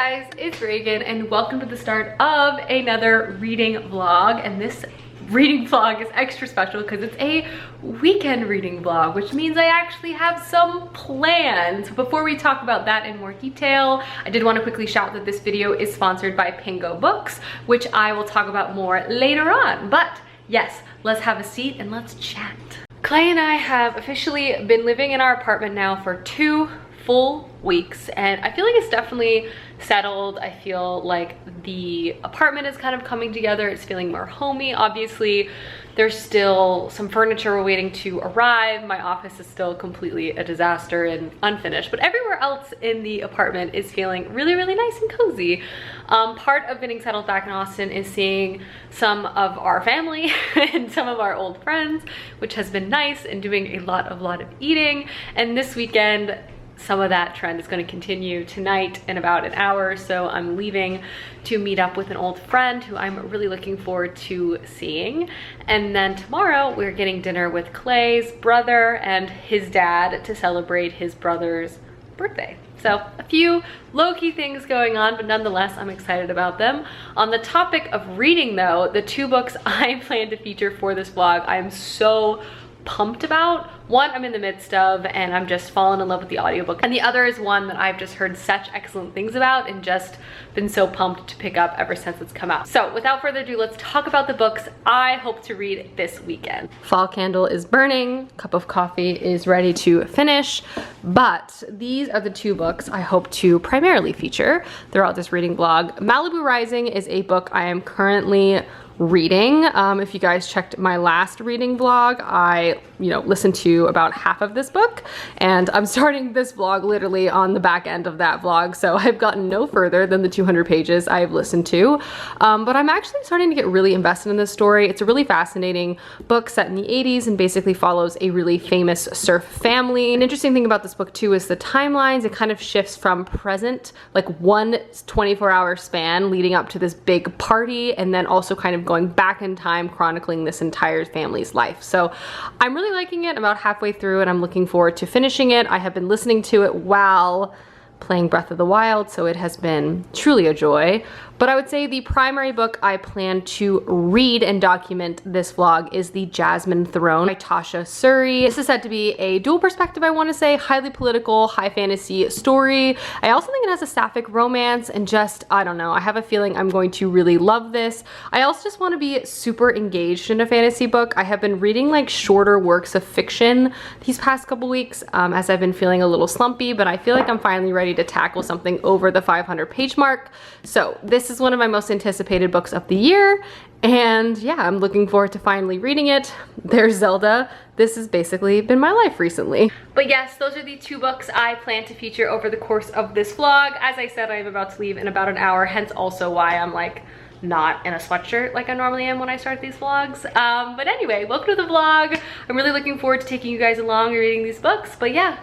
guys, it's Reagan and welcome to the start of another reading vlog. And this reading vlog is extra special because it's a weekend reading vlog, which means I actually have some plans. Before we talk about that in more detail, I did want to quickly shout that this video is sponsored by Pingo Books, which I will talk about more later on. But yes, let's have a seat and let's chat. Clay and I have officially been living in our apartment now for 2 full weeks, and I feel like it's definitely settled. I feel like the apartment is kind of coming together. It's feeling more homey. Obviously, there's still some furniture we're waiting to arrive. My office is still completely a disaster and unfinished, but everywhere else in the apartment is feeling really, really nice and cozy. Part of getting settled back in Austin is seeing some of our family and some of our old friends, which has been nice, and doing a lot of eating. And this weekend, some of that trend is going to continue. Tonight in about an hour or so, I'm leaving to meet up with an old friend who I'm really looking forward to seeing. And then tomorrow we're getting dinner with Clay's brother and his dad to celebrate his brother's birthday. So a few low-key things going on, but nonetheless, I'm excited about them. On the topic of reading though, the 2 books I plan to feature for this vlog, I am so pumped about. One I'm in the midst of and I'm just falling in love with the audiobook, and the other is one that I've just heard such excellent things about and just been so pumped to pick up ever since it's come out. So without further ado, let's talk about the books I hope to read this weekend. Fall candle is burning, cup of coffee is ready to finish, but these are the 2 books I hope to primarily feature throughout this reading vlog. Malibu Rising is a book I am currently reading. If you guys checked my last reading vlog, I listened to about half of this book, and I'm starting this vlog literally on the back end of that vlog, so I've gotten no further than the 200 pages I've listened to. But I'm actually starting to get really invested in this story. It's a really fascinating book set in the 80s and basically follows a really famous surf family. An interesting thing about this book too is the timelines. It kind of shifts from present, like one 24-hour span leading up to this big party, and then also kind of going back in time, chronicling this entire family's life. So I'm really liking it. I'm about halfway through and I'm looking forward to finishing it. I have been listening to it while playing Breath of the Wild, so it has been truly a joy. But I would say the primary book I plan to read and document this vlog is the Jasmine Throne by Tasha Suri. This is said to be a dual perspective, I want to say, highly political, high fantasy story. I also think it has a sapphic romance, and just, I don't know, I have a feeling I'm going to really love this. I also just want to be super engaged in a fantasy book. I have been reading like shorter works of fiction these past couple weeks as I've been feeling a little slumpy, but I feel like I'm finally ready to tackle something over the 500-page mark. So this is one of my most anticipated books of the year, and yeah, I'm looking forward to finally reading it. There's Zelda. This has basically been my life recently. But yes, those are the 2 books I plan to feature over the course of this vlog. As I said, I am about to leave in about an hour, hence also why I'm like not in a sweatshirt like I normally am when I start these vlogs. But anyway, welcome to the vlog. I'm really looking forward to taking you guys along and reading these books, but yeah,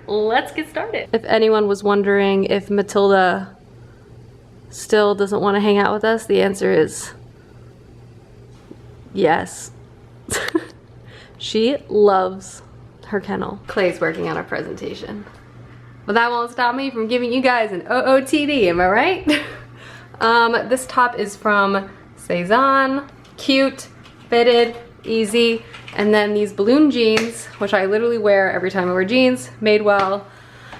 let's get started. If anyone was wondering if Matilda still doesn't want to hang out with us, the answer is yes. She loves her kennel. Clay's working on a presentation, but that won't stop me from giving you guys an OOTD, am I right? This top is from Cezanne. Cute, fitted, easy. And then these balloon jeans, which I literally wear every time I wear jeans, made well.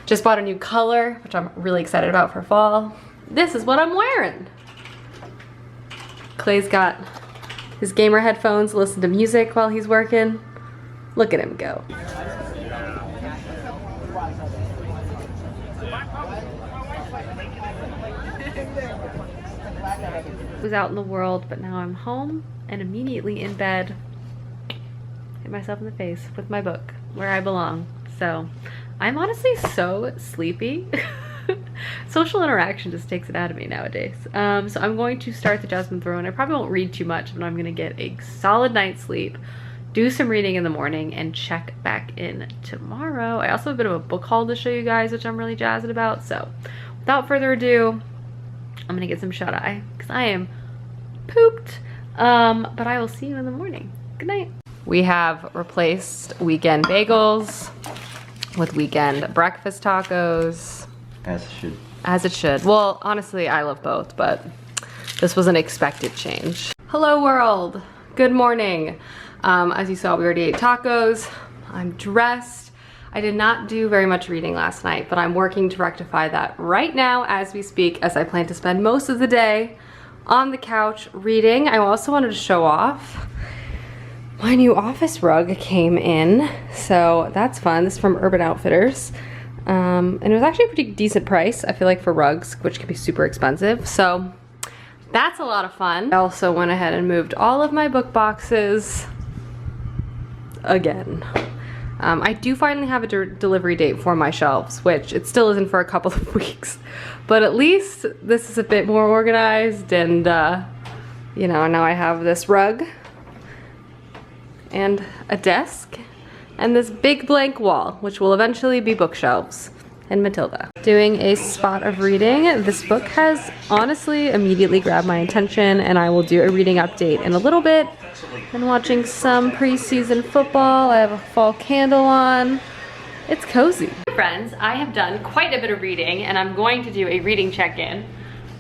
Just bought a new color, which I'm really excited about for fall. This is what I'm wearing. Clay's got his gamer headphones to listen to music while he's working. Look at him go. I was out in the world, but now I'm home and immediately in bed. Hit myself in the face with my book, where I belong. So I'm honestly so sleepy. Social interaction just takes it out of me nowadays. So I'm going to start the Jasmine Throne. I probably won't read too much, but I'm gonna get a solid night's sleep, do some reading in the morning, and check back in tomorrow. I also have a bit of a book haul to show you guys, which I'm really jazzed about. So without further ado, I'm gonna get some shut-eye because I am pooped. But I will see you in the morning. Good night. We have replaced weekend bagels with weekend breakfast tacos. As should As it should. Well, honestly, I love both, but this was an expected change. Hello world, good morning. As you saw, we already ate tacos. I'm dressed. I did not do very much reading last night, but I'm working to rectify that right now as we speak, as I plan to spend most of the day on the couch reading. I also wanted to show off my new office rug came in, so that's fun. This is from Urban Outfitters. And it was actually a pretty decent price, I feel like, for rugs, which can be super expensive. So that's a lot of fun. I also went ahead and moved all of my book boxes again. I do finally have a delivery date for my shelves, which it still isn't for a couple of weeks. But at least this is a bit more organized, and you know, now I have this rug and a desk and this big blank wall, which will eventually be bookshelves. And Matilda. Doing a spot of reading. This book has honestly immediately grabbed my attention, and I will do a reading update in a little bit. Been watching some preseason football. I have a fall candle on. It's cozy. Hey friends, I have done quite a bit of reading, and I'm going to do a reading check-in.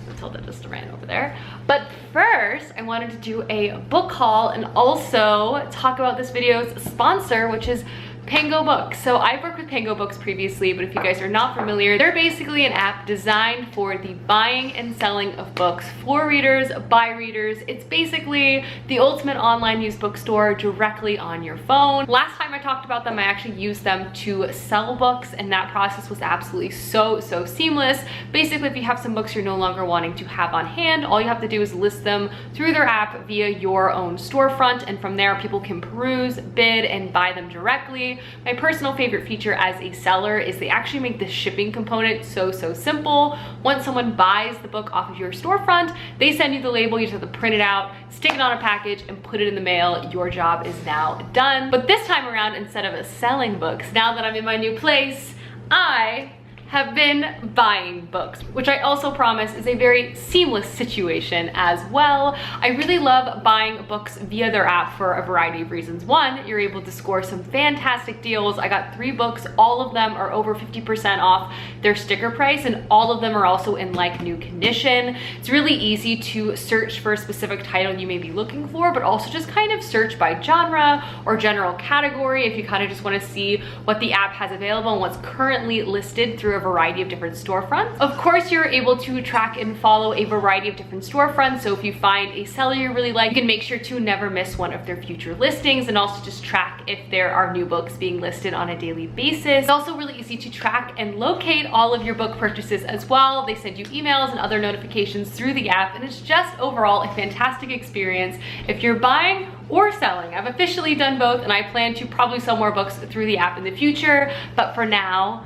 Matilda just ran over there. But first, I wanted to do a book haul and also talk about this video's sponsor, which is Pango Books. So I've worked with Pango Books previously, but if you guys are not familiar, they're basically an app designed for the buying and selling of books for readers, by readers. It's basically the ultimate online used bookstore directly on your phone. Last time I talked about them, I actually used them to sell books, and that process was absolutely so seamless. Basically, if you have some books you're no longer wanting to have on hand, all you have to do is list them through their app via your own storefront, and from there people can peruse, bid, and buy them directly. My personal favorite feature as a seller is they actually make the shipping component so simple. Once someone buys the book off of your storefront, they send you the label, you just have to print it out, stick it on a package, and put it in the mail. Your job is now done. But this time around, instead of selling books, now that I'm in my new place, I have been buying books, which I also promise is a very seamless situation as well. I really love buying books via their app for a variety of reasons. One, you're able to score some fantastic deals. I got 3 books, all of them are over 50% off their sticker price, and all of them are also in like new condition. It's really easy to search for a specific title you may be looking for, but also just kind of search by genre or general category if you kind of just want to see what the app has available and what's currently listed through a variety of different storefronts. Of course, you're able to track and follow a variety of different storefronts, so if you find a seller you really like, you can make sure to never miss one of their future listings, and also just track if there are new books being listed on a daily basis. It's also really easy to track and locate all of your book purchases as well. They send you emails and other notifications through the app, and it's just overall a fantastic experience if you're buying or selling. I've officially done both, and I plan to probably sell more books through the app in the future, but for now,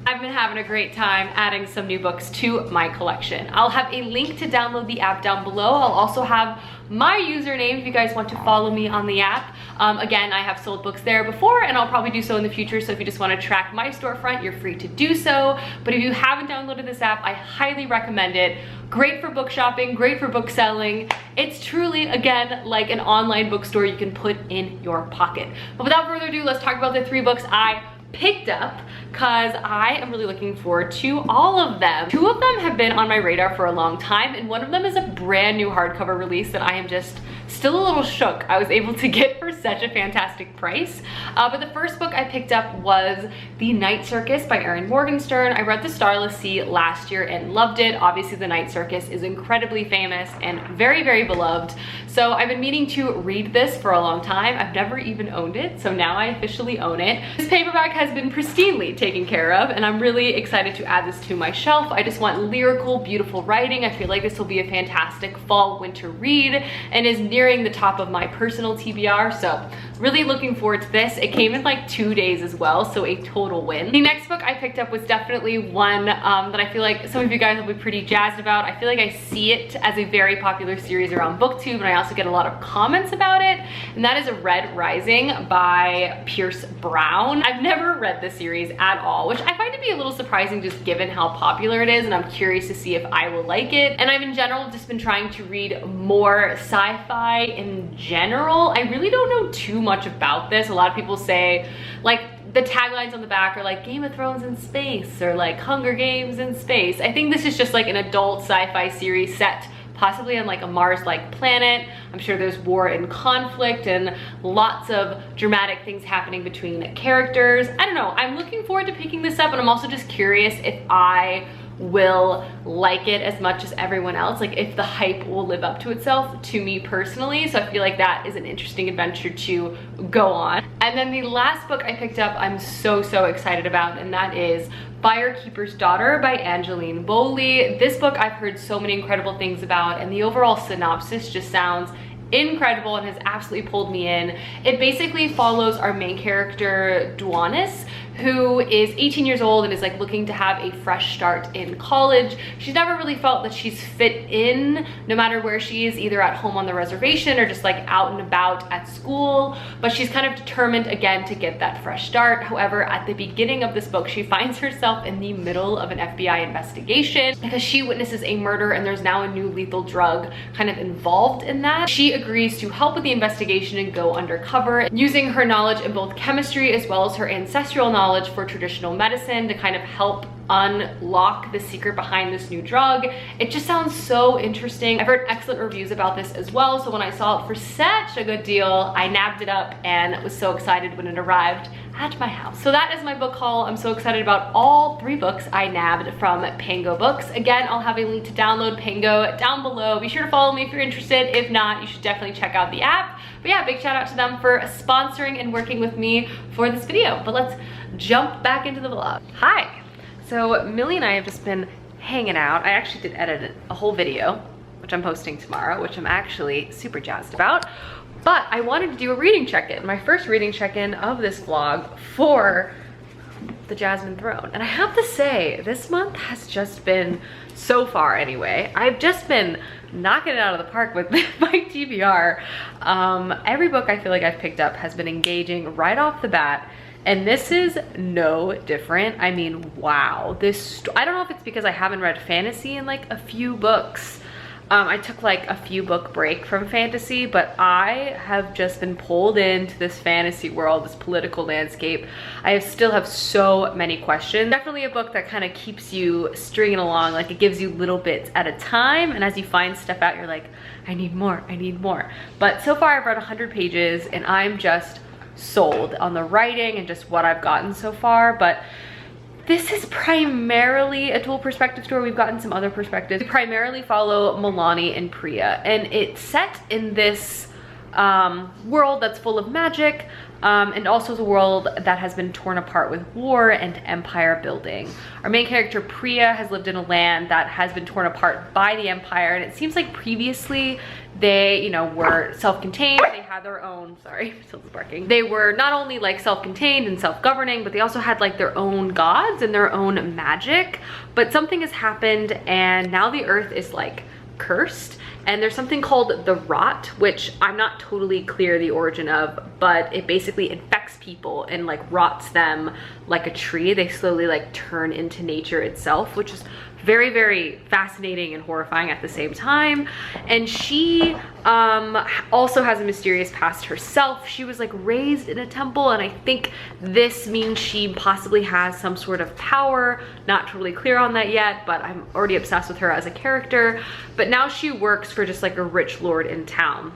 I've been having a great time adding some new books to my collection. I'll have a link to download the app down below. I'll also have my username if you guys want to follow me on the app. Again, I have sold books there before, and I'll probably do so in the future, so if you just want to track my storefront, you're free to do so. But if you haven't downloaded this app, I highly recommend it. Great for book shopping, great for book selling. It's truly, again, like an online bookstore you can put in your pocket. But without further ado, let's talk about the 3 books I picked up, because I am really looking forward to all of them. 2 of them have been on my radar for a long time, and one of them is a brand new hardcover release that I am just still a little shook I was able to get for such a fantastic price. But the first book I picked up was The Night Circus by Erin Morgenstern. I read The Starless Sea last year and loved it. Obviously, The Night Circus is incredibly famous and very beloved. So I've been meaning to read this for a long time. I've never even owned it, so now I officially own it. This paperback has been pristinely taken care of, and I'm really excited to add this to my shelf. I just want lyrical, beautiful writing. I feel like this will be a fantastic fall winter read and is nearing the top of my personal TBR, so really looking forward to this. It came in like 2 days as well, so a total win. The next book I picked up was definitely one that I feel like some of you guys will be pretty jazzed about. I feel like I see it as a very popular series around BookTube, and I also get a lot of comments about it, and that is Red Rising by Pierce Brown. I've never read this series at all, which I find to be a little surprising just given how popular it is, and I'm curious to see if I will like it. And I've in general just been trying to read more sci-fi in general. I really don't know too much about this. A lot of people say, like, the taglines on the back are like Game of Thrones in space or like Hunger Games in space. I think this is just like an adult sci-fi series set possibly on like a Mars-like planet. I'm sure there's war and conflict and lots of dramatic things happening between characters. I don't know, I'm looking forward to picking this up, and I'm also just curious if I will like it as much as everyone else, like if the hype will live up to itself to me personally. So I feel like that is an interesting adventure to go on. And then the last book I picked up I'm so excited about, and that is Firekeeper's Daughter by Angeline Bowley. This book I've heard so many incredible things about, and the overall synopsis just sounds incredible and has absolutely pulled me in. It basically follows our main character, Duanis, who is 18 years old and is like looking to have a fresh start in college. She's never really felt that she's fit in, no matter where she is, either at home on the reservation or just like out and about at school, but she's kind of determined again to get that fresh start. However, at the beginning of this book, she finds herself in the middle of an FBI investigation because she witnesses a murder, and there's now a new lethal drug kind of involved in that. She agrees to help with the investigation and go undercover, using her knowledge in both chemistry as well as her ancestral knowledge for traditional medicine to kind of help unlock the secret behind this new drug. It just sounds so interesting. I've heard excellent reviews about this as well, so when I saw it for such a good deal, I nabbed it up and was so excited when it arrived at my house. So that is my book haul. I'm so excited about all 3 books I nabbed from Pango Books. Again, I'll have a link to download Pango down below. Be sure to follow me if you're interested. If not, you should definitely check out the app. But yeah, big shout out to them for sponsoring and working with me for this video. But let's jump back into the vlog. Hi. So Millie and I have just been hanging out. I actually did edit a whole video, which I'm posting tomorrow, which I'm actually super jazzed about. But I wanted to do a reading check-in, my first reading check-in of this vlog for the Jasmine Throne. And I have to say, this month has just been, so far anyway, I've just been knocking it out of the park with my TBR. Every book I feel like I've picked up has been engaging right off the bat. And this is no different. I mean, wow. I don't know if it's because I haven't read fantasy in like a few books. I took like a few book break from fantasy, but I have just been pulled into this fantasy world, this political landscape. I still have so many questions. Definitely a book that kind of keeps you stringing along, like it gives you little bits at a time, and as you find stuff out, you're like, I need more, I need more. But so far I've read 100 pages and I'm just sold on the writing and just what I've gotten so far. But this is primarily a dual perspective story. We've gotten some other perspectives. We primarily follow Milani and Priya, and it's set in this world that's full of magic, and also the world that has been torn apart with war and empire building. Our main character Priya has lived in a land that has been torn apart by the empire, and it seems like previously they, you know, were self-contained. They had their own, sorry, Sil's barking. They were not only like self-contained and self-governing, but they also had like their own gods and their own magic. But something has happened, and now the earth is like cursed. And there's something called the rot, which I'm not totally clear the origin of, but it basically infects people and like rots them like a tree. They slowly like turn into nature itself, which is very, very fascinating and horrifying at the same time. And she also has a mysterious past herself. She was like raised in a temple, and I think this means she possibly has some sort of power. Not totally clear on that yet, but I'm already obsessed with her as a character. But now she works for just like a rich lord in town.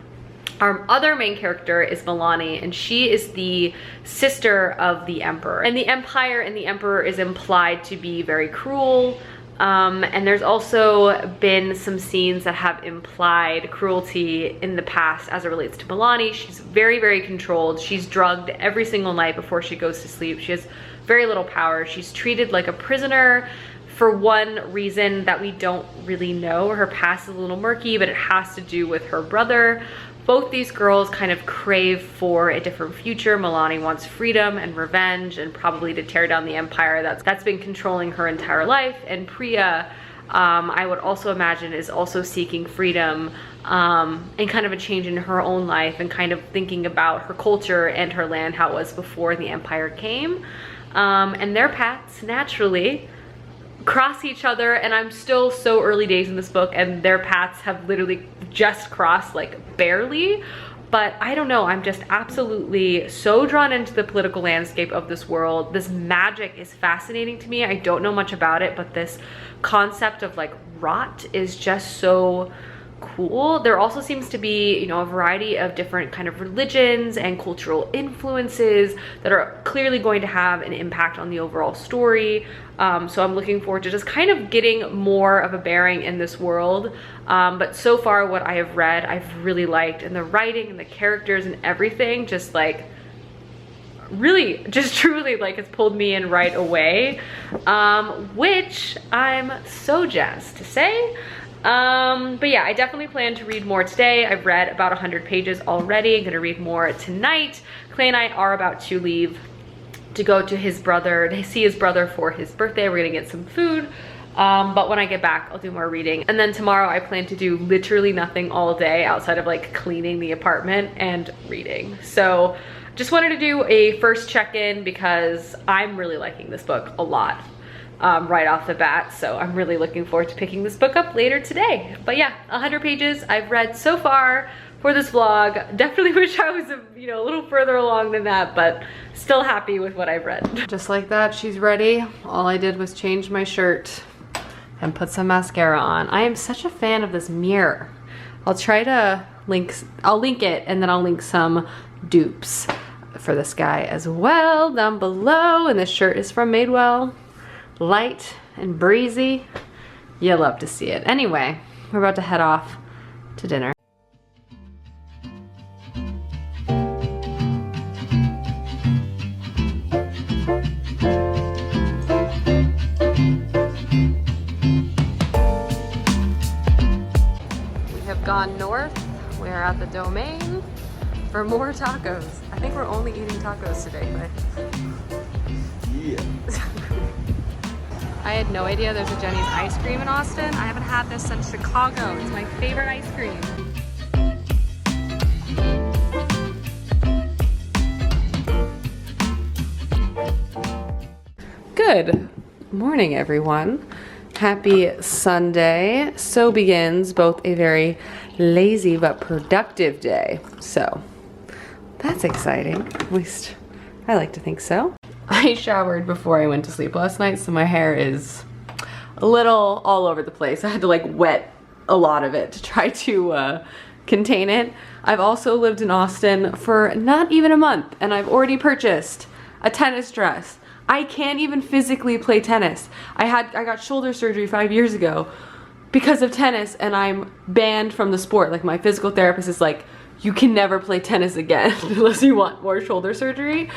Our other main character is Milani, and she is the sister of the emperor. And the empire and the emperor is implied to be very cruel. And there's also been some scenes that have implied cruelty in the past as it relates to Milani. She's very, very controlled. She's drugged every single night before she goes to sleep. She has very little power. She's treated like a prisoner for one reason that we don't really know. Her past is a little murky, but it has to do with her brother. Both these girls kind of crave for a different future. Milani wants freedom and revenge, and probably to tear down the empire that's been controlling her entire life. And Priya, I would also imagine, is also seeking freedom and kind of a change in her own life, and kind of thinking about her culture and her land, how it was before the empire came. And their paths naturally cross each other, and I'm still so early days in this book, and their paths have literally just crossed, like barely. But I don't know, I'm just absolutely so drawn into the political landscape of this world. This magic is fascinating to me. I don't know much about it, but this concept of like rot is just so cool. There also seems to be, you know, a variety of different kind of religions and cultural influences that are clearly going to have an impact on the overall story. So I'm looking forward to just kind of getting more of a bearing in this world. But so far what I have read, I've really liked, and the writing and the characters and everything just like really just truly like has pulled me in right away, which I'm so jazzed to say. But yeah, I definitely plan to read more today. I've read about 100 pages already. I'm gonna read more tonight. Clay and I are about to leave to go to his brother, to see his brother for his birthday. We're gonna get some food. But when I get back, I'll do more reading. And then tomorrow I plan to do literally nothing all day outside of like cleaning the apartment and reading. So just wanted to do a first check-in because I'm really liking this book a lot. Right off the bat, so I'm really looking forward to picking this book up later today. But yeah, 100 pages I've read so far for this vlog. Definitely wish I was a little further along than that, but still happy with what I've read. Just like that, she's ready. All I did was change my shirt and put some mascara on. I am such a fan of this mirror. I'll try to link it, and then I'll link some dupes for this guy as well down below. And this shirt is from Madewell. Light and breezy. You love to see it. Anyway, we're about to head off to dinner. We have gone north. We are at the Domain for more tacos. I think we're only eating tacos today, but yeah. I had no idea there's a Jenny's ice cream in Austin. I haven't had this since Chicago. It's my favorite ice cream. Good morning, everyone. Happy Sunday. So begins both a very lazy but productive day. So that's exciting. At least I like to think so. I showered before I went to sleep last night, so my hair is a little all over the place. I had to like wet a lot of it to try to contain it. I've also lived in Austin for not even a month, and I've already purchased a tennis dress. I can't even physically play tennis. I got shoulder surgery 5 years ago because of tennis, and I'm banned from the sport. Like, my physical therapist is like, you can never play tennis again unless you want more shoulder surgery.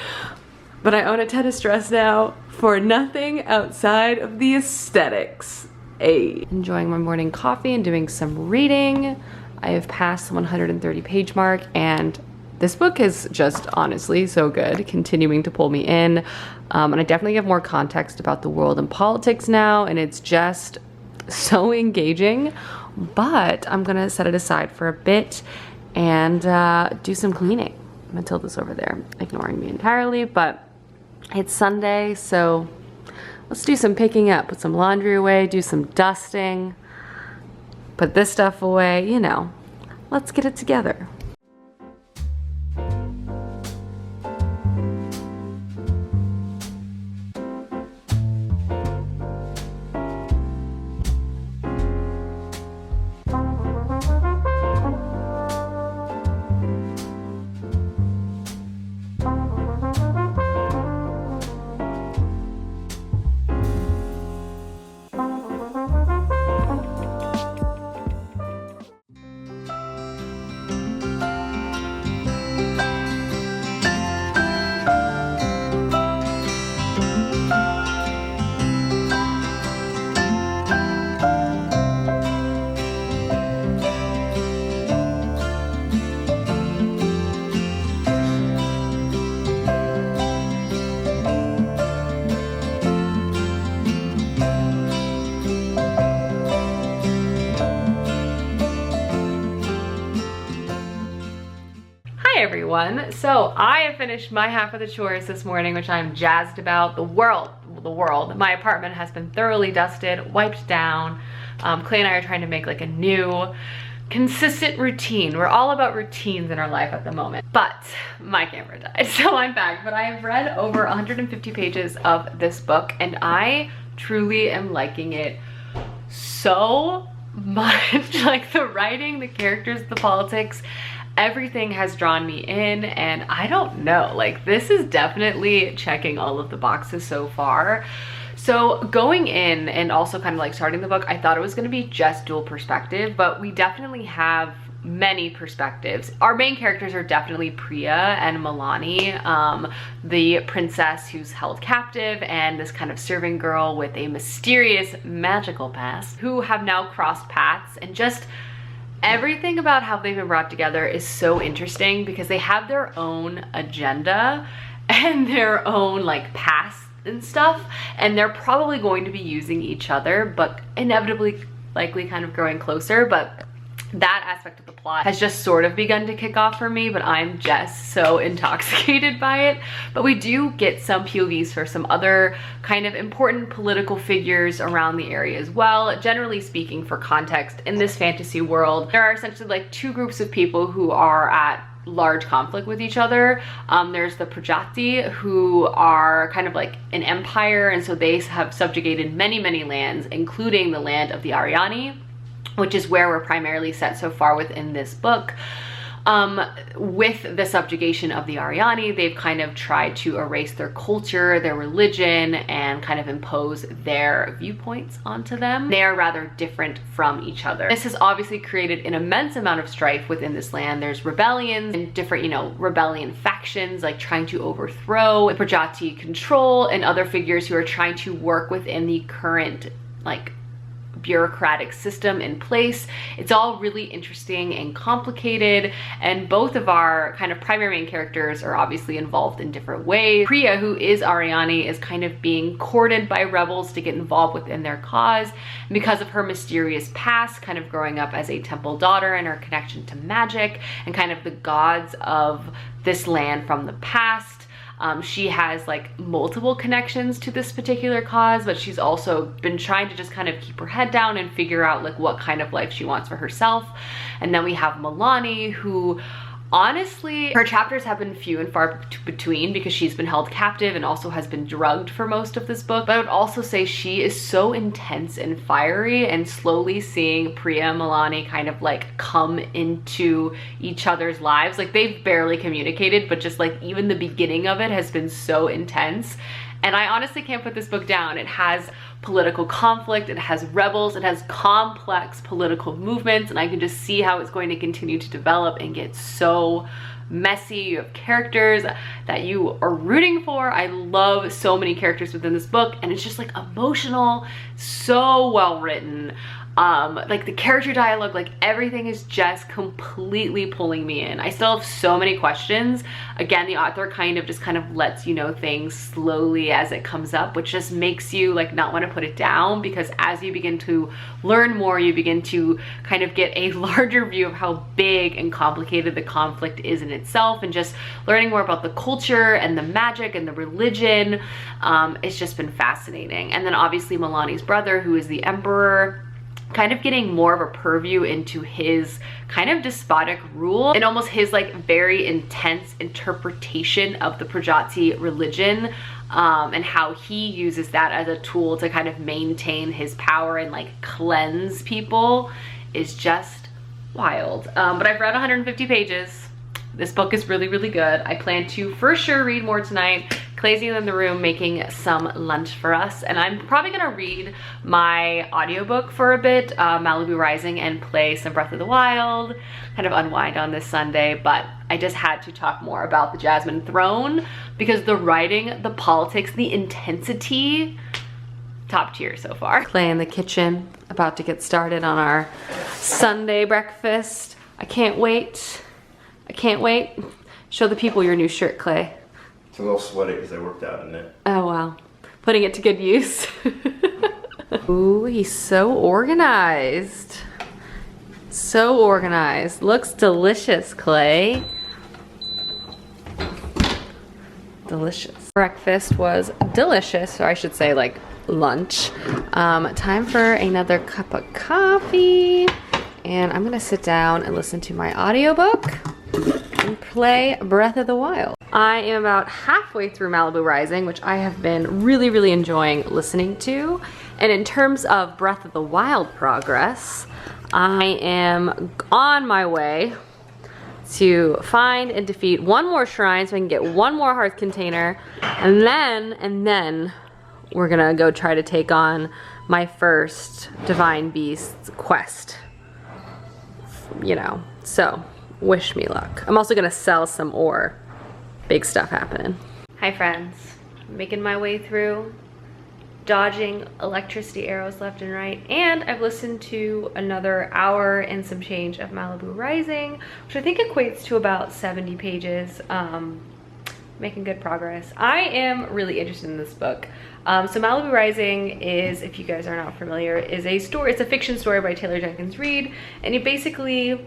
But I own a tennis dress now for nothing outside of the aesthetics. Ay. Enjoying my morning coffee and doing some reading. I have passed the 130 page mark, and this book is just honestly so good, continuing to pull me in. And I definitely have more context about the world and politics now, and it's just so engaging. But I'm gonna set it aside for a bit and do some cleaning. Matilda's over there ignoring me entirely, but it's Sunday, so let's do some picking up, put some laundry away, do some dusting, put this stuff away, you know, let's get it together. Everyone, so I have finished my half of the chores this morning, which I'm jazzed about. The world, my apartment has been thoroughly dusted, wiped down. Clay and I are trying to make like a new consistent routine. We're all about routines in our life at the moment. But my camera died, so I'm back. But I have read over 150 pages of this book, and I truly am liking it so much. Like the writing, the characters, the politics, everything has drawn me in, and I don't know, like this is definitely checking all of the boxes so far. So going in and also kind of like starting the book, I thought it was going to be just dual perspective, but we definitely have many perspectives. Our main characters are definitely Priya and Milani, the princess who's held captive, and this kind of serving girl with a mysterious magical past, who have now crossed paths. And just everything about how they've been brought together is so interesting because they have their own agenda and their own like past and stuff, and they're probably going to be using each other, but inevitably likely kind of growing closer. But that aspect of the plot has just sort of begun to kick off for me, but I'm just so intoxicated by it. But we do get some POVs for some other kind of important political figures around the area as well. Generally speaking, for context, in this fantasy world, there are essentially like two groups of people who are at large conflict with each other. There's the Prajati, who are kind of like an empire, and so they have subjugated many lands, including the land of the Aryani, which is where we're primarily set so far within this book. With the subjugation of the Aryani, they've kind of tried to erase their culture, their religion, and kind of impose their viewpoints onto them. They are rather different from each other. This has obviously created an immense amount of strife within this land. There's rebellions and different, you know, rebellion factions like trying to overthrow the Prajati control, and other figures who are trying to work within the current like bureaucratic system in place. It's all really interesting and complicated, and both of our kind of primary main characters are obviously involved in different ways. Priya, who is Aryani, is kind of being courted by rebels to get involved within their cause because of her mysterious past, kind of growing up as a temple daughter, and her connection to magic and kind of the gods of this land from the past. She has like multiple connections to this particular cause, but she's also been trying to just kind of keep her head down and figure out like what kind of life she wants for herself. And then we have Milani, who honestly, her chapters have been few and far between because she's been held captive and also has been drugged for most of this book. But I would also say she is so intense and fiery, and slowly seeing Priya and Milani kind of like come into each other's lives. Like they've barely communicated, but just like even the beginning of it has been so intense. And I honestly can't put this book down. It has political conflict, it has rebels, it has complex political movements, and I can just see how it's going to continue to develop and get so messy. You have characters that you are rooting for. I love so many characters within this book, and it's just like emotional, so well written. Like the character dialogue, like everything is just completely pulling me in. I still have so many questions. Again, the author kind of lets you know things slowly as it comes up, which just makes you like not want to put it down, because as you begin to learn more, you begin to kind of get a larger view of how big and complicated the conflict is in itself, and just learning more about the culture and the magic and the religion. It's just been fascinating. And then obviously Milani's brother, who is the emperor, kind of getting more of a purview into his kind of despotic rule and almost his like very intense interpretation of the Prajati religion, and how he uses that as a tool to kind of maintain his power and like cleanse people is just wild. But I've read 150 pages. This book is really, really good. I plan to for sure read more tonight. Clay's in the room making some lunch for us, and I'm probably gonna read my audiobook for a bit, Malibu Rising, and play some Breath of the Wild, kind of unwind on this Sunday. But I just had to talk more about the Jasmine Throne because the writing, the politics, the intensity, top tier so far. Clay in the kitchen, about to get started on our Sunday breakfast. I can't wait. I can't wait. Show the people your new shirt, Clay. It's a little sweaty because I worked out in it. Oh, wow. Putting it to good use. Ooh, he's so organized. So organized. Looks delicious, Clay. Delicious. Breakfast was delicious, or I should say like lunch. Time for another cup of coffee and I'm gonna sit down and listen to my audiobook and play Breath of the Wild. I am about halfway through Malibu Rising, which I have been really, really enjoying listening to. And in terms of Breath of the Wild progress, I am on my way to find and defeat one more shrine so I can get one more hearth container, and then we're gonna go try to take on my first Divine Beasts quest. You know, so wish me luck. I'm also gonna sell some ore. Big stuff happening. Hi friends, making my way through, dodging electricity arrows left and right, and I've listened to another hour and some change of Malibu Rising, which I think equates to about 70 pages. Making good progress. I am really interested in this book. So Malibu Rising is, if you guys are not familiar, is a story, it's a fiction story by Taylor Jenkins Reid, and it basically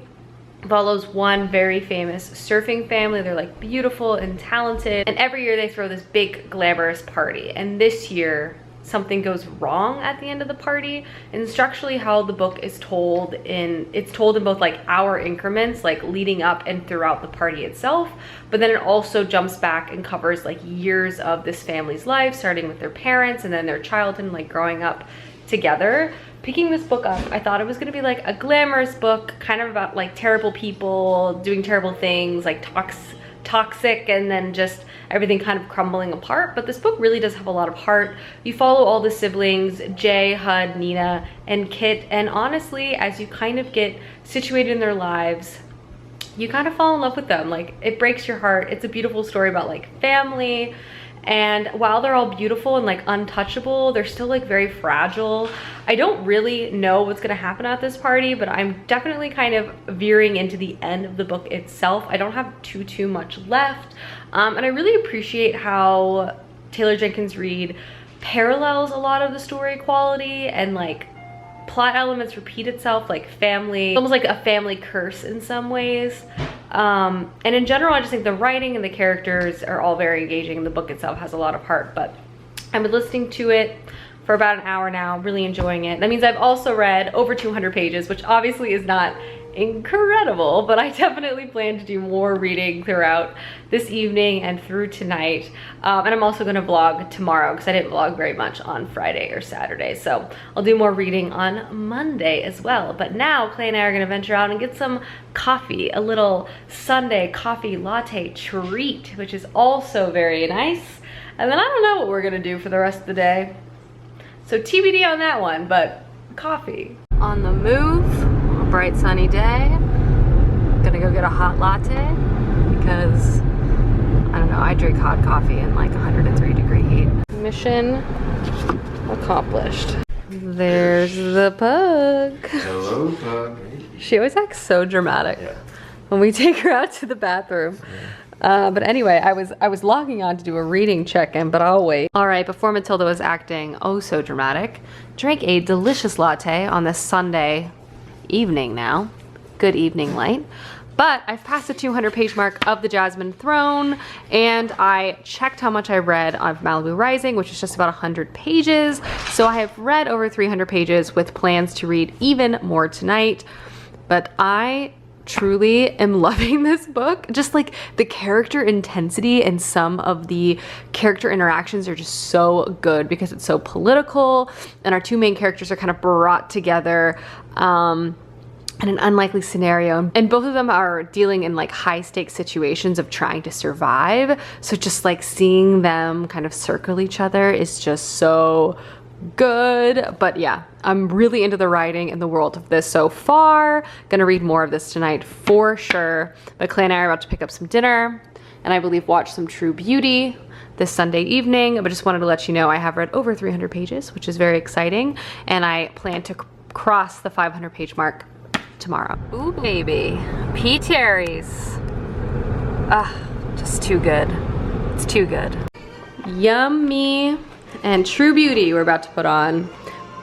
follows one very famous surfing family. They're like beautiful and talented, and every year they throw this big glamorous party, and this year something goes wrong at the end of the party. And structurally how the book is told, it's told in both like hour increments, like leading up and throughout the party itself, but then it also jumps back and covers like years of this family's life, starting with their parents and then their childhood and like growing up together. Picking this book up, I thought it was gonna be like a glamorous book, kind of about like terrible people doing terrible things, like toxic, and then just everything kind of crumbling apart. But this book really does have a lot of heart. You follow all the siblings, Jay, Hud, Nina, and Kit, and honestly, as you kind of get situated in their lives, you kind of fall in love with them. Like, it breaks your heart. It's a beautiful story about like family, and while they're all beautiful and like untouchable, they're still like very fragile. I don't really know what's gonna happen at this party, but I'm definitely kind of veering into the end of the book itself. I don't have too much left. And I really appreciate how Taylor Jenkins Reid parallels a lot of the story quality, and like plot elements repeat itself, like family, almost like a family curse in some ways. And in general, I just think the writing and the characters are all very engaging. The book itself has a lot of heart, but I've been listening to it for about an hour now, really enjoying it. That means I've also read over 200 pages, which obviously is not incredible, but I definitely plan to do more reading throughout this evening and through tonight. And I'm also gonna vlog tomorrow because I didn't vlog very much on Friday or Saturday. So I'll do more reading on Monday as well. But now Clay and I are gonna venture out and get some coffee, a little Sunday coffee latte treat, which is also very nice. And then I don't know what we're gonna do for the rest of the day. So TBD on that one, but coffee. On the move, a bright sunny day. Gonna go get a hot latte because, I don't know, I drink hot coffee in like 103-degree heat. Mission accomplished. There's the pug. Hello, pug. She always acts so dramatic when we take her out to the bathroom. But anyway, I was logging on to do a reading check-in, but I'll wait. All right, before Matilda was acting oh so dramatic, drank a delicious latte on this Sunday evening now. Good evening light. But I've passed the 200-page mark of the Jasmine Throne, and I checked how much I read of Malibu Rising, which is just about 100 pages. So I have read over 300 pages with plans to read even more tonight. But I truly am loving this book. Just like the character intensity and some of the character interactions are just so good because it's so political, and our two main characters are kind of brought together in an unlikely scenario, and both of them are dealing in like high stakes situations of trying to survive. So just like seeing them kind of circle each other is just so good. But yeah, I'm really into the writing and the world of this so far. Gonna read more of this tonight for sure. But Clay and I are about to pick up some dinner, and I believe watch some True Beauty this Sunday evening. But just wanted to let you know I have read over 300 pages, which is very exciting, and I plan to cross the 500-page mark tomorrow. Ooh baby, P. Terry's. Just too good. It's too good. Yummy. And True Beauty we're about to put on.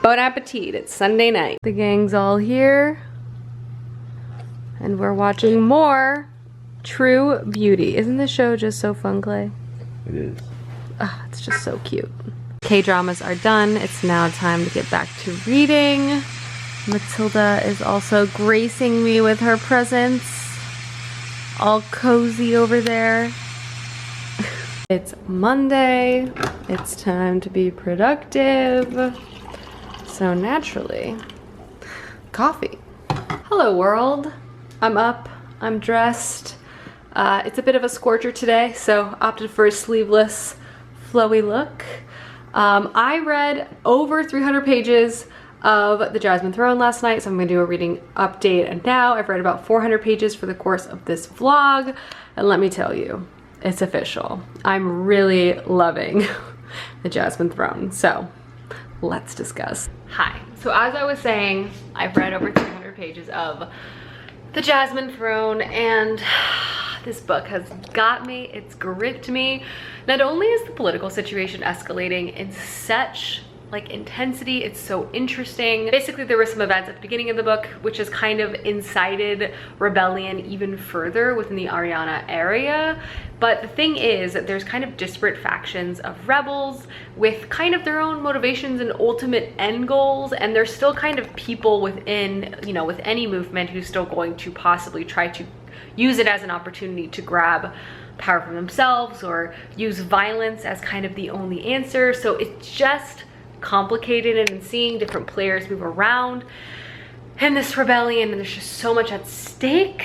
Bon appetit, it's Sunday night. The gang's all here, and we're watching more True Beauty. Isn't this show just so fun, Clay? It is. It's just so cute. K-dramas are done. It's now time to get back to reading. Matilda is also gracing me with her presence, all cozy over there. It's Monday, it's time to be productive, so naturally, coffee. Hello world, I'm up, I'm dressed. It's a bit of a scorcher today, so opted for a sleeveless, flowy look. I read over 300 pages of the Jasmine Throne last night, so I'm gonna do a reading update, and now I've read about 400 pages for the course of this vlog, and let me tell you, it's official. I'm really loving the Jasmine Throne, so let's discuss. Hi, so as I was saying, I've read over 300 pages of the Jasmine Throne, and this book has got me, it's gripped me. Not only is the political situation escalating in such intensity, it's so interesting. Basically, there were some events at the beginning of the book which has kind of incited rebellion even further within the Ariana area. But the thing is that there's kind of disparate factions of rebels with kind of their own motivations and ultimate end goals, and there's still kind of people within, you know, with any movement who's still going to possibly try to use it as an opportunity to grab power for themselves or use violence as kind of the only answer. So it's just complicated, and seeing different players move around in this rebellion, and there's just so much at stake.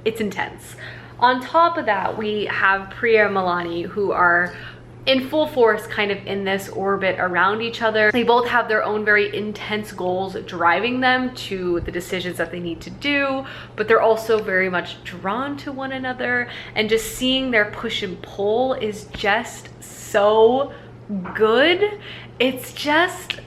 It's intense. On top of that, we have Priya and Milani, who are in full force kind of in this orbit around each other. They both have their own very intense goals driving them to the decisions that they need to do, but they're also very much drawn to one another, and just seeing their push and pull is just so good. It's just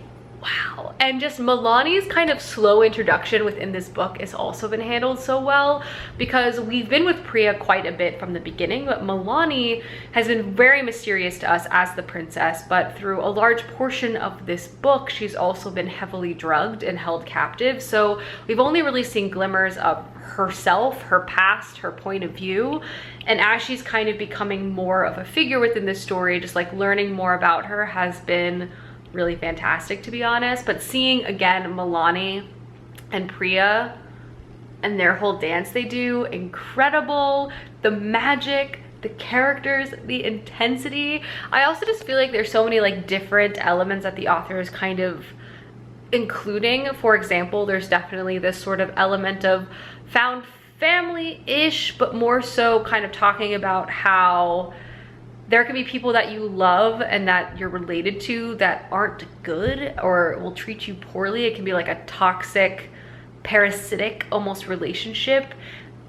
wow. And just Milani's kind of slow introduction within this book has also been handled so well, because we've been with Priya quite a bit from the beginning, but Milani has been very mysterious to us as the princess, but through a large portion of this book she's also been heavily drugged and held captive. So we've only really seen glimmers of herself, her past, her point of view, and as she's kind of becoming more of a figure within this story, just learning more about her has been really fantastic, to be honest. But seeing again Milani and Priya and their whole dance they do, incredible. The magic, the characters, the intensity. I also just feel like there's so many different elements that the author is kind of including. For example, there's definitely this sort of element of found family-ish, but more so kind of talking about how there can be people that you love and that you're related to that aren't good or will treat you poorly. It can be like a toxic, parasitic almost relationship,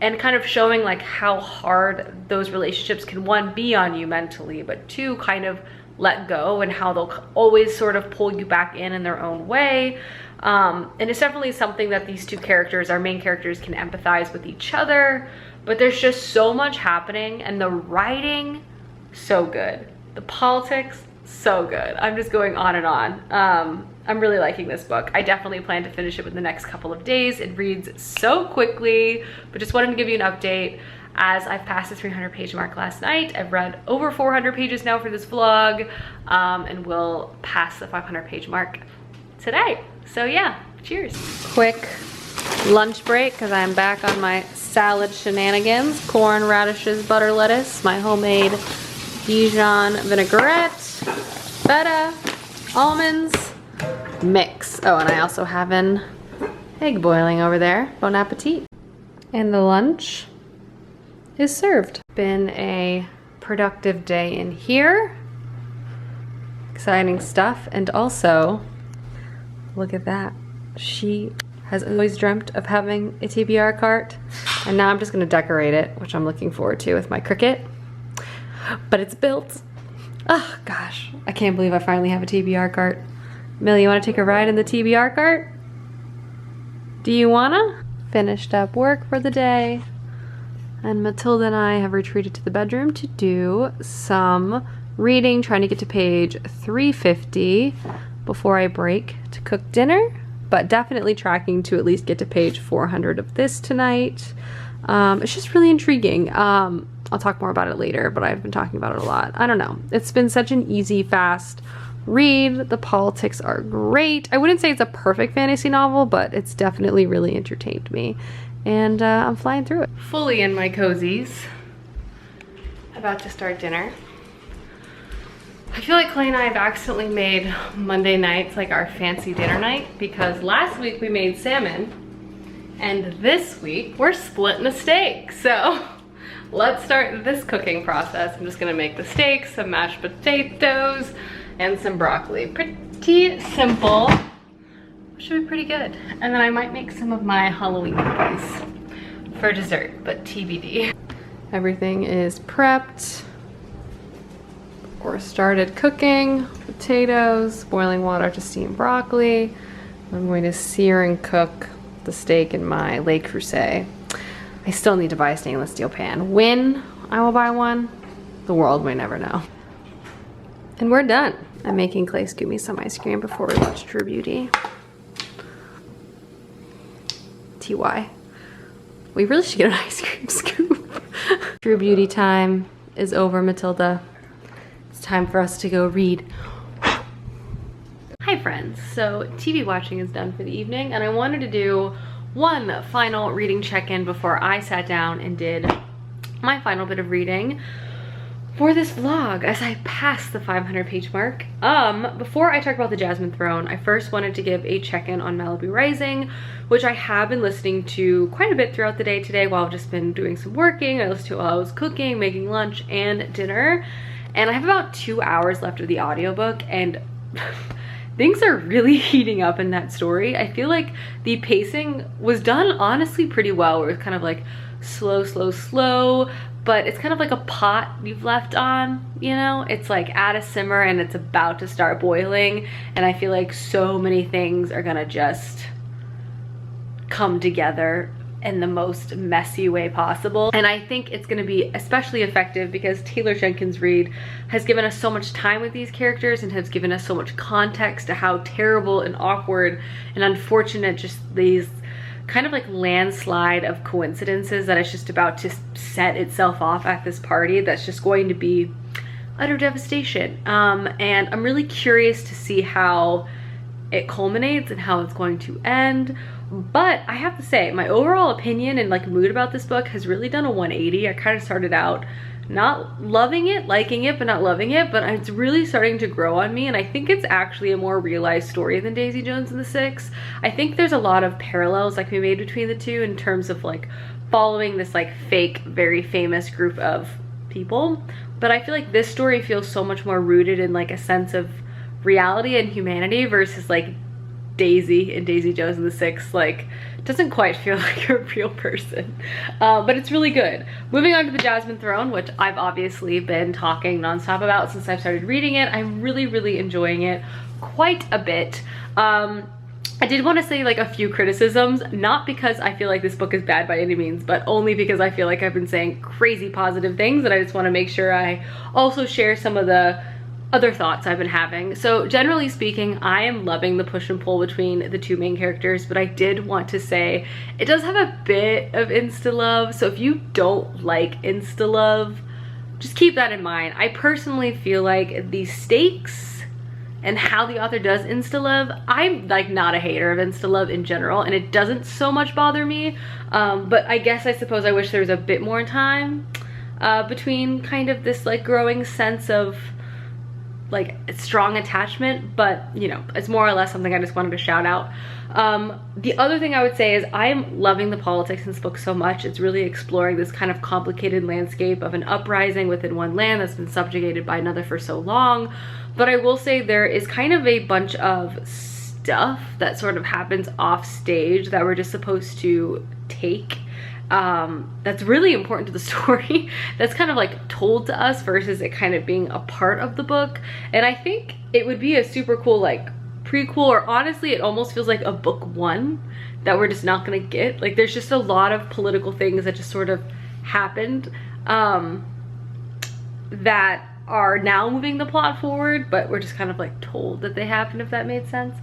and kind of showing how hard those relationships can, one, be on you mentally, but two, kind of let go, and how they'll always sort of pull you back in their own way. And it's definitely something that these two characters, our main characters, can empathize with each other. But there's just so much happening, and the writing, so good. The politics, so good. I'm just going on and on. I'm really liking this book. I definitely plan to finish it within the next couple of days. It reads so quickly, but just wanted to give you an update as I've passed the 300 page mark last night. I've read over 400 pages now for this vlog, and will pass the 500 page mark today. So yeah, cheers. Quick lunch break, because I'm back on my salad shenanigans. Corn, radishes, butter, lettuce, my homemade Dijon vinaigrette, feta, almonds, mix. Oh, and I also have an egg boiling over there. Bon appetit. And the lunch is served. Been a productive day in here. Exciting stuff. And also, look at that. She has always dreamt of having a TBR cart, and now I'm just gonna decorate it, which I'm looking forward to with my Cricut. But it's built. Oh gosh, I can't believe I finally have a TBR cart. Millie, you wanna take a ride in the TBR cart? Do you wanna? Finished up work for the day, and Matilda and I have retreated to the bedroom to do some reading, trying to get to page 350 before I break to cook dinner, but definitely tracking to at least get to page 400 of this tonight. It's just really intriguing. I'll talk more about it later, but I've been talking about it a lot. I don't know. It's been such an easy, fast read. The politics are great. I wouldn't say it's a perfect fantasy novel, but it's definitely really entertained me. And I'm flying through it. Fully in my cozies. About to start dinner. I feel like Clay and I have accidentally made Monday nights like our fancy dinner night, because last week we made salmon and this week we're splitting a steak. So let's start this cooking process. I'm just gonna make the steak, some mashed potatoes, and some broccoli. Pretty simple. Should be pretty good. And then I might make some of my Halloween cookies for dessert, but TBD. Everything is prepped or started cooking. Potatoes, boiling water to steam broccoli. I'm going to sear and cook the steak in my Le Creuset. I still need to buy a stainless steel pan. When I will buy one, the world may never know. And we're done. I'm making Clay scoop me some ice cream before we watch True Beauty. TY. We really should get an ice cream scoop. True Beauty time is over, Matilda. It's time for us to go read. Hi friends, so TV watching is done for the evening, and I wanted to do one final reading check-in before I sat down and did my final bit of reading for this vlog as I passed the 500-page mark. Before I talk about the Jasmine Throne, I first wanted to give a check-in on Malibu Rising, which I have been listening to quite a bit throughout the day today while I've just been doing some working. I listened to it while I was cooking, making lunch, and dinner. And I have about 2 hours left of the audiobook, and things are really heating up in that story. I feel like the pacing was done honestly pretty well, where it's kind of like slow, slow, slow, but it's kind of like a pot you've left on, you know? It's like at a simmer and it's about to start boiling, and I feel like so many things are gonna just come together in the most messy way possible. And I think it's gonna be especially effective because Taylor Jenkins Reid has given us so much time with these characters and has given us so much context to how terrible and awkward and unfortunate just these kind of like landslide of coincidences that it's just about to set itself off at this party that's just going to be utter devastation. And I'm really curious to see how it culminates and how it's going to end. But I have to say, my overall opinion and like mood about this book has really done a 180. I kind of started out not loving it, liking it, but not loving it, but it's really starting to grow on me, and I think it's actually a more realized story than Daisy Jones and the Six. I think there's a lot of parallels like we made between the two in terms of like following this like fake, very famous group of people, but I feel like this story feels so much more rooted in like a sense of reality and humanity versus like Daisy and Daisy Jones and the Six. Like, doesn't quite feel like a real person, but it's really good. Moving on to the Jasmine Throne, which I've obviously been talking nonstop about since I've started reading it. I'm really enjoying it quite a bit. I did want to say like a few criticisms, not because I feel like this book is bad by any means, but only because I feel like I've been saying crazy positive things, and I just want to make sure I also share some of the other thoughts I've been having. So generally speaking, I am loving the push and pull between the two main characters, but I did want to say it does have a bit of insta-love. So if you don't like insta-love, just keep that in mind. I personally feel like the stakes and how the author does insta-love, I'm like not a hater of insta-love in general, and it doesn't so much bother me, but I suppose I wish there was a bit more time between kind of this like growing sense of like strong attachment, but you know, it's more or less something I just wanted to shout out. The other thing I would say is I'm loving the politics in this book so much. It's really exploring this kind of complicated landscape of an uprising within one land that's been subjugated by another for so long. But I will say there is kind of a bunch of stuff that sort of happens off stage that we're just supposed to take, that's really important to the story, that's kind of like told to us versus it kind of being a part of the book. And I think it would be a super cool like prequel, or honestly it almost feels like a book one that we're just not gonna get. Like there's just a lot of political things that just sort of happened that are now moving the plot forward, but we're just kind of like told that they happened, if that made sense.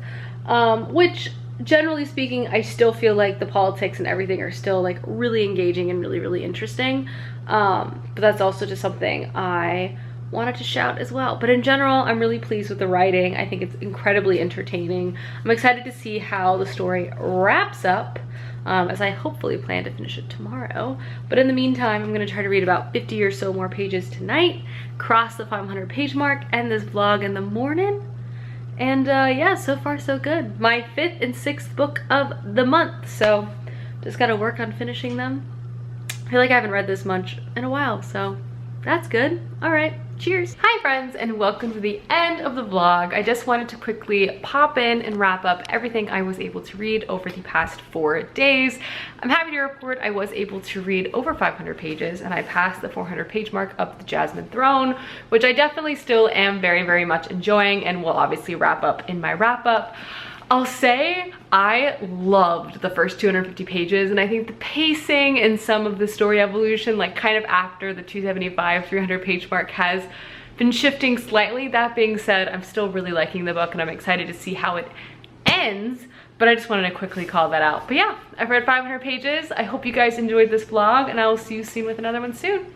Which generally speaking, I still feel like the politics and everything are still like really engaging and really interesting, but that's also just something I wanted to shout as well. But in general, I'm really pleased with the writing. I think it's incredibly entertaining. I'm excited to see how the story wraps up, as I hopefully plan to finish it tomorrow. But in the meantime, I'm gonna try to read about 50 or so more pages tonight, cross the 500 page mark, end this vlog in the morning. And yeah, so far so good. My 5th and 6th book of the month, so just gotta work on finishing them. I feel like I haven't read this much in a while, so that's good. All right, cheers. Hi friends, and welcome to the end of the vlog. I just wanted to quickly pop in and wrap up everything I was able to read over the past 4 days. I'm happy to report I was able to read over 500 pages, and I passed the 400 page mark of the Jasmine Throne, which I definitely still am very, very much enjoying, and will obviously wrap up in my wrap up. I'll say I loved the first 250 pages, and I think the pacing and some of the story evolution, like kind of after the 275, 300 page mark, has been shifting slightly. That being said, I'm still really liking the book and I'm excited to see how it ends, but I just wanted to quickly call that out. But yeah, I've read 500 pages. I hope you guys enjoyed this vlog, and I will see you soon with another one soon.